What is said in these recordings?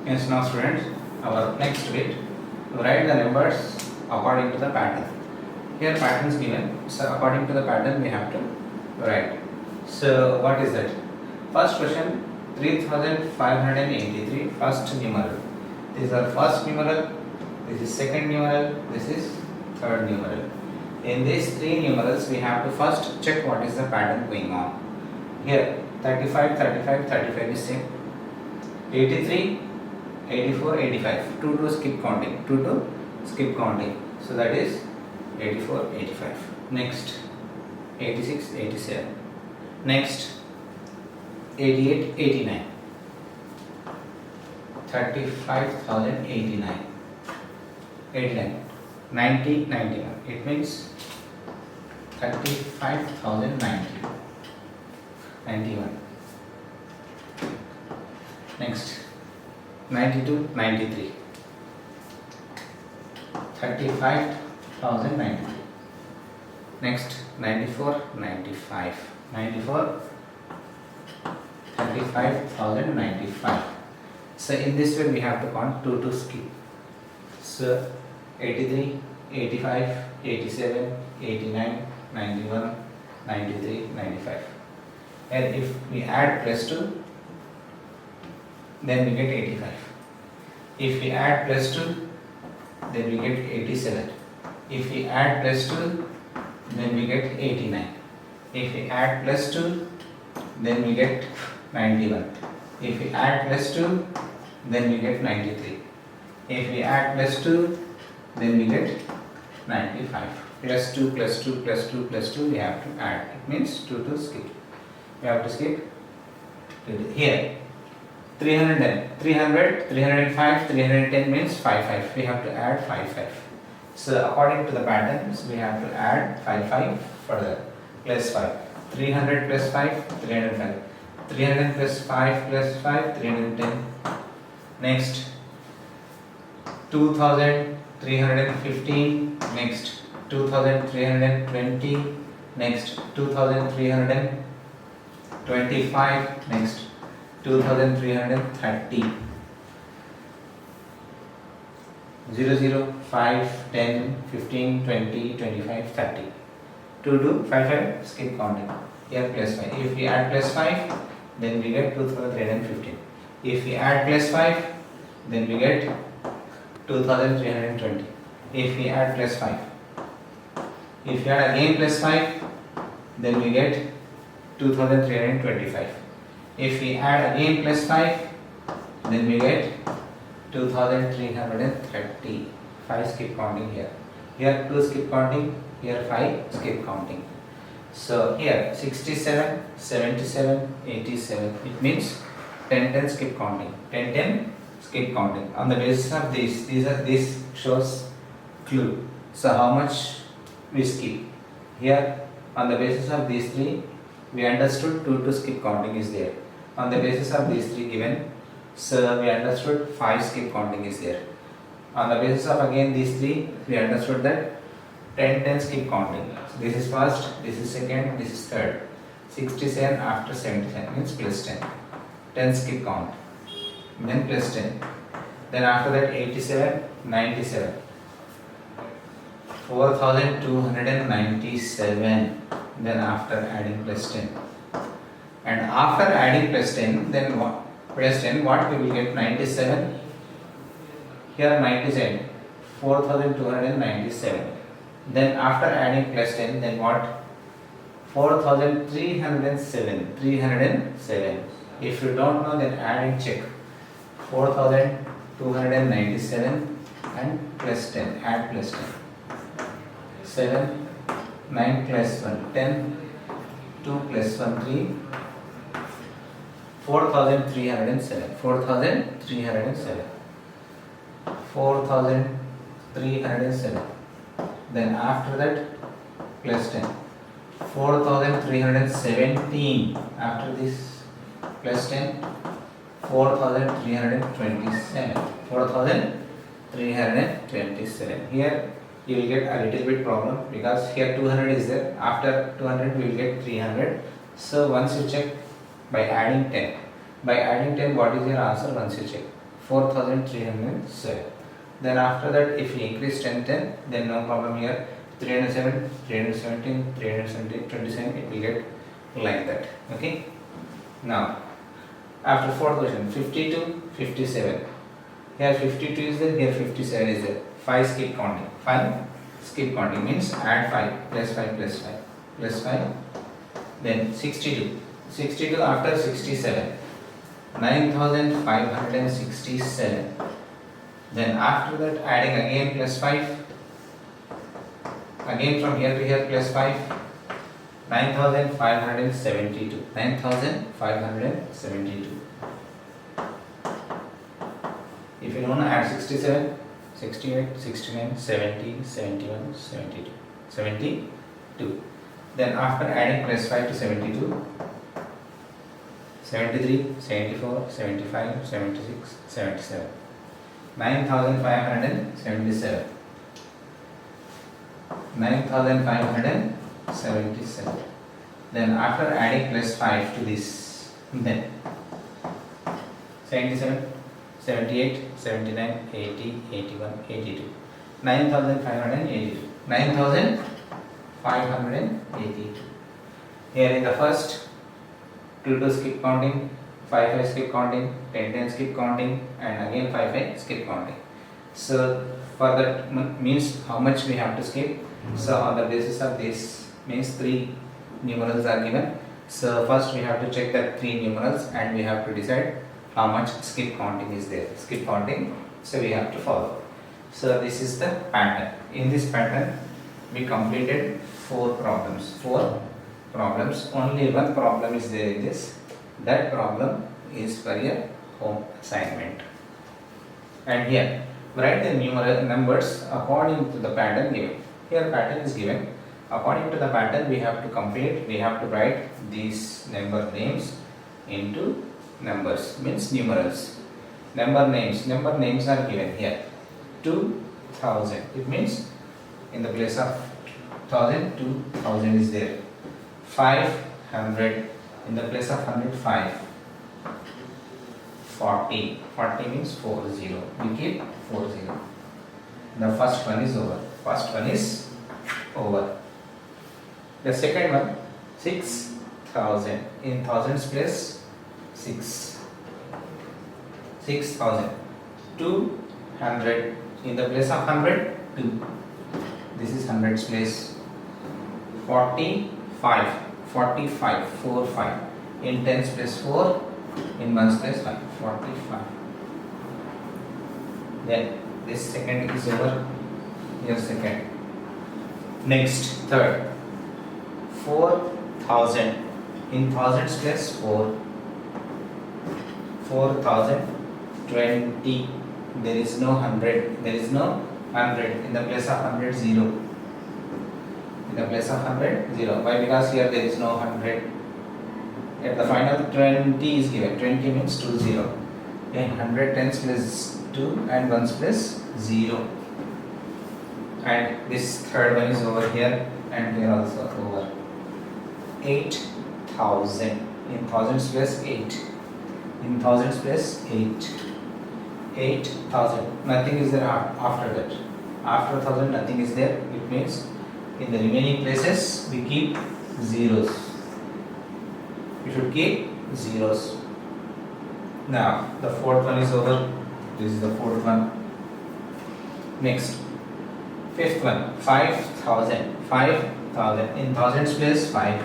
Yes, now students, our next bit, write the numbers according to the pattern. Here pattern is given, so according to the pattern we have to write. So what is that? First question, 3583, first numeral. This is our first numeral, this is second numeral, this is third numeral. In these three numerals we have to first check what is the pattern going on. Here 35, 35, 35 is same. 83, 84, 85. 2 to skip counting. 2 to skip counting. So that is 84, 85. Next 86, 87. Next 88, 89. 35,089. 89. 90, 91. It means 35,090. 91. Next 92, 93. 35,093. Next 94, 95. 94, 35,095. So in this way we have to count 2 to skip. So 83, 85, 87, 89, 91, 93, 95. And if we add plus 2, then we get 85. If we add plus 2, then we get 87. If we add plus 2, then we get 89. If we add plus 2, then we get 91. If we add plus 2, then we get 93. If we add plus 2, then we get 95. Plus 2, plus 2, plus 2, plus 2 we have to add. It means 2 to skip. We have to skip here. 310, 300, 305, 310 means 55. We have to add 55. So according to the patterns, we have to add 55 further. Plus 5. 300 plus 5, 305. 300 plus 5 plus 5, 310. Next 2315. Next 2320. Next 2325. Next 2330. 0, 0, 5, 10, 15, 20, 25, 30. 2 to 5, 5, skip counting. Here plus 5. If we add plus 5, then we get 2315. If we add plus 5, then we get 2320. If we add plus 5. If we add again plus 5, then we get 2325. If we add again plus 5, then we get 2330. 5 skip counting here. Here 2 skip counting, here 5 skip counting. So here 67, 77, 87. It means 10, 10 skip counting. 10, 10 skip counting. On the basis of this shows clue. So how much we skip. Here on the basis of these three, we understood 2 to skip counting is there. On the basis of these three given, so we understood 5 skip counting is there. On the basis of again these three, we understood that 10, 10 skip counting. So this is first, this is second, this is third. 67 after 77 means plus 10. 10 skip count. Then plus 10. Then after that 87, 97. 4297. Then after adding plus 10. And after adding plus 10, then what? Plus 10, what we will get? 97. Here 97. 4297. Then after adding plus 10, then what? 4307. 307. If you don't know, then add and check. 4297 and plus 10. Add plus 10. 7, 9 plus 1, 10, 2 plus 1, 3, 4307. 4307. 4307. Then after that plus 10. 4317. After this plus 10. 4327. 4327. Here you will get a little bit problem because here 200 is there. After 200 we will get 300. So once you check by adding 10. By adding 10, what is your answer once you check? 4307. Then after that, if we increase 10, then no problem here. 307, 317, 327, it will get like that. Okay. Now, after fourth question, 52, 57. Here 52 is there, here 57 is there. 5 skip counting. 5 skip counting means add 5 plus 5 plus 5 plus 5. Then 62. 62 after 67. 9567. Then after that, adding again plus 5. Again from here to here plus 5. 9572. 9572. If you don't add 67, 68, 69, 70, 71, 72. 72. Then after adding plus 5 to 72, 73, 74, 75, 76, 77. 9577. 9577. Then after adding plus 5 to this, then 77, 78, 79, 80, 81, 82. 9582. 9582. Here in the first, 2 skip counting, 5 skip counting, 10 skip counting, and again 5 skip counting. So for that means how much we have to skip. So on the basis of this means 3 numerals are given. So first we have to check that 3 numerals and we have to decide how much skip counting is there. Skip counting, so we have to follow. So this is the pattern. In this pattern we completed 4 problems. 4 problems. Only one problem is there in this. That problem is for your home assignment. And here write the numeral numbers according to the pattern given. Here pattern is given. According to the pattern we have to complete. We have to write these number names into numbers, means numerals. Number names are given here. 2000. It means in the place of 1000, 2000 is there. 500. In the place of 100, 5. 40. 40 means 40. We keep 40. The first one is over. The second one, 6000. In thousands place 6. 6000. 200. In the place of 100, 2. This is hundreds place. 45. 45. 4, 5. In tens place 4. In ones place 5. 45. Then this second is over. Here second. Next, third. 4000. In thousands place 4. 4000. 20. There is no 100. There is no 100. In the place of 100, 0. In the place of 100, 0. Why? Because here there is no 100. At the final 20 is given. 20 means 20. In 100 tens place 2 and ones place 0. And this third one is over here and here also over. 8000. In thousands place 8. In thousands place 8. 8000. Nothing is there after that. After 1000 nothing is there. It means in the remaining places we keep zeros. You should keep zeros. Now the fourth one is over. This is the fourth one. Next, fifth one, 5000. 5000. In thousands place 5.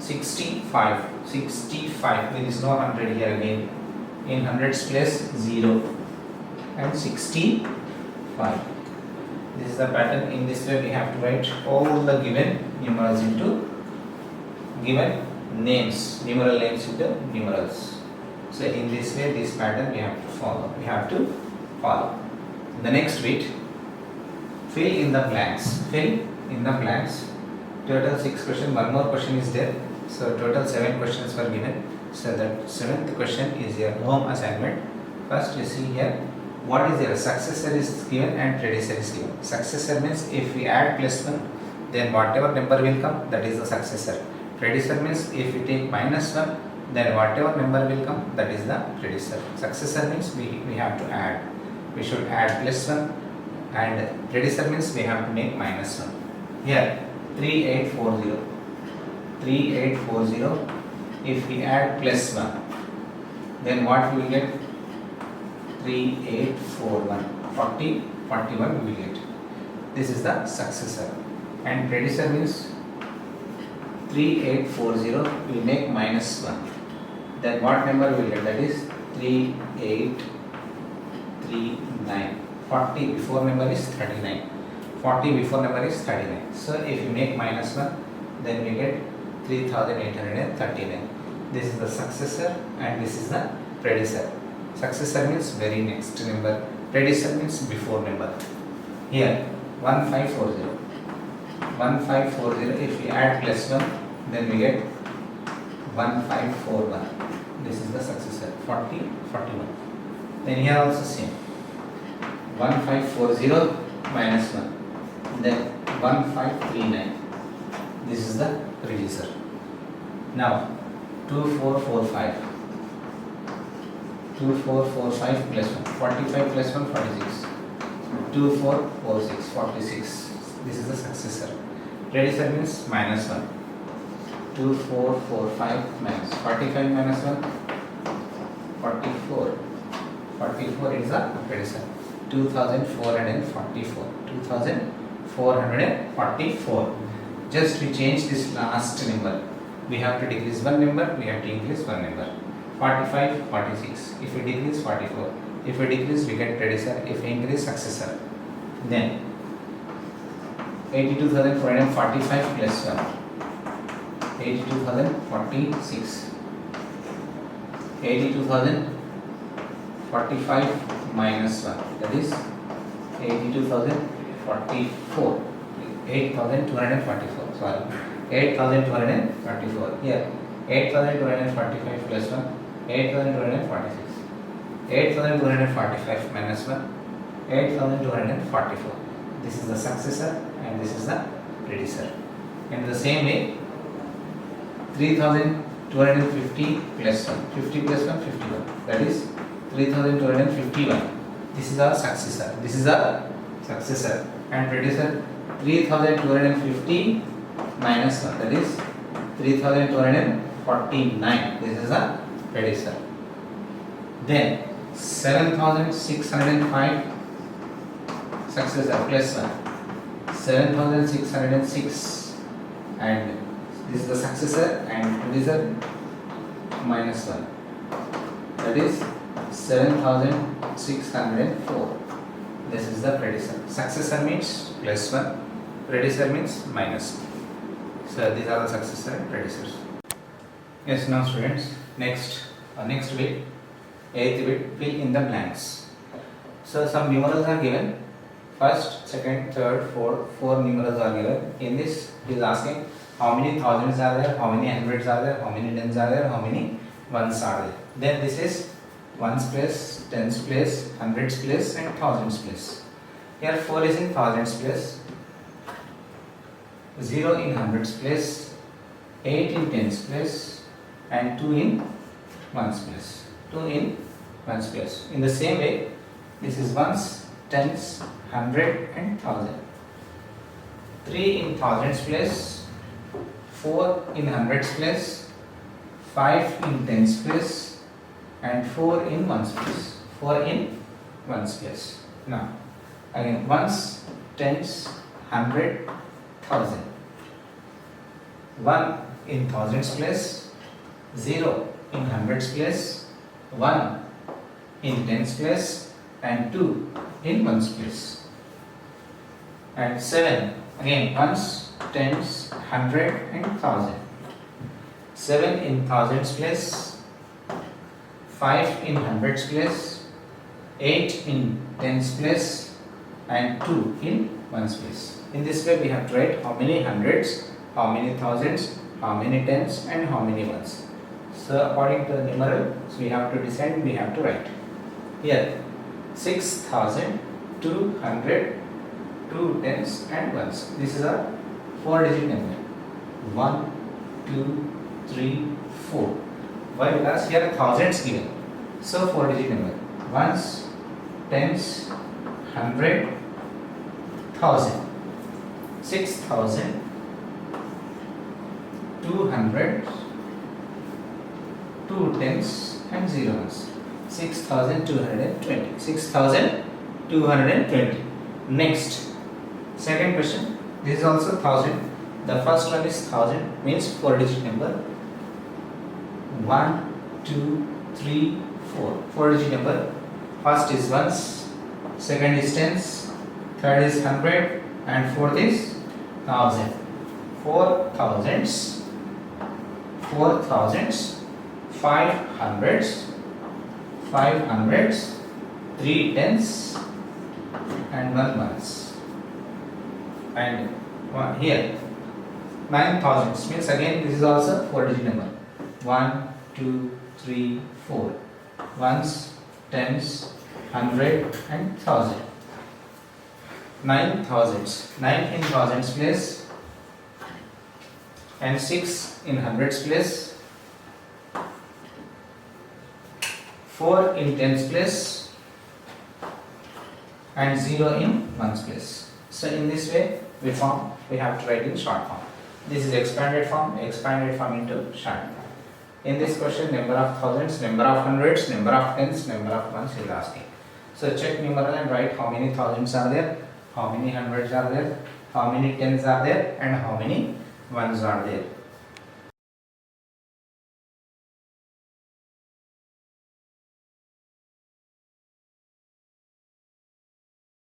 65. 65. There is no 100 here again. In hundreds place 0 and 65. This is the pattern. In this way we have to write all the given numerals into given names, numeral names into numerals. So in this way this pattern we have to follow. The next bit, fill in the blanks. Fill in the blanks. Total 6 questions. One more question is there. So total 7 questions were given. So that 7th question is your home assignment. First you see here what is your successor is given and predecessor is given. Successor means if we add plus 1, then whatever number will come, that is the successor. Predecessor means if we take minus 1, then whatever number will come, that is the predecessor. Successor means we have to add. We should add plus 1, and predecessor means we have to make minus 1. Here 3840. 3840. If we add plus 1, then what we will get? 3841. 40, 41 we will get. This is the successor. And predecessor means 3840, we make minus 1. Then what number we will get? That is 3839. 40 before number is 39. 40 before number is 39. So if you make minus 1, then we get 3839. This is the successor and this is the predecessor. Successor means very next number. Predecessor means before number. Here 1540. 1540. If we add plus 1, then we get 1541. This is the successor. 40, 41. Then here also same. 1540 minus 1. Then 1539. This is the predecessor. Now 2445. 2445 plus 1. 45 plus 1, 46. 2446, 46. This is the successor. Predecessor means minus 1. 2445 minus 45 minus 1. 44. 44 is the predecessor. 2444. 2444. Just we change this last number. We have to decrease one number, we have to increase one number. 45, 46. If we decrease, 44. If we decrease, we get predecessor. If we increase, successor. Then 82,445 plus 1. 82,046. 82,045 minus 1. That is 82,044. 8,244. Sorry. 8,244. Here 8,245 plus 1. 8,246. 8,245 minus 1. 8,244. This is the successor and this is the predecessor. In the same way, 3,250 plus 1. 50 plus 1, 51. That is 3,251. This is our successor. This is our successor. And predecessor 3,250 minus 1. That is 3,249. This is a predecessor. Then 7,605 successor plus 1. 7,606, and this is the successor and predecessor minus 1. That is 7,604. This is the predecessor. Successor means plus 1. Predecessor means minus 1. So these are the successor and predecessors. Yes, now students, next bit, 8th bit, fill in the blanks. So some numerals are given. First, second, third, fourth, 4 numerals are given. In this, he is asking how many thousands are there, how many hundreds are there, how many tens are there, how many ones are there. Then this is ones place, tens place, hundreds place, and thousands place. Here 4 is in thousands place, 0 in hundreds place, 8 in tens place, and 2 in ones place. 2 in ones place. In the same way, this is ones, tens, 100 and 1000. 3 in thousands place, 4 in hundreds place, 5 in tens place, and 4 in ones place. 4 in ones place. Now, again, ones, tens, 100, 1000. 1 in thousands place, 0 in hundreds place, 1 in tens place, and 2 in ones place. And 7, again ones, tens, 100 and 1000. 7 in thousands place, 5 in hundreds place, 8 in tens place, and 2 in ones place. In this way we have to write how many hundreds, how many thousands, how many tens, and how many ones. So according to the numeral, so we have to decide, we have to write. Here 6,200, 2 tens and ones. This is a 4-digit number. 1, 2, 3, 4. Why? Because here thousands given. So 4-digit number. Ones, tens, 100, 1000, 6000, 200, 2 tens and 0 ones. 6220. 6220. Next, second question. This is also 1000. The first one is 1000, means 4-digit number. 1, 2, 3, 4. 4-digit number. First is ones, second is tens, third is 100, and fourth is 1000. 4 thousands, 4 thousands, 5 hundreds, 5 hundreds, 3 tens, and 1 ones. And one here 9 thousands, means again this is also 4-digit number. 1, 2, 3, 4. Ones, tens, 100 and 1000. 9 thousands. 9 in thousands place and 6 in hundreds place. 4 in tens place and 0 in ones place. So in this way we have to write in short form. This is expanded form into short form. In this question, number of thousands, number of hundreds, number of tens, number of ones is asking. So check numeral and write how many thousands are there, how many hundreds are there, how many tens are there, and how many ones are there.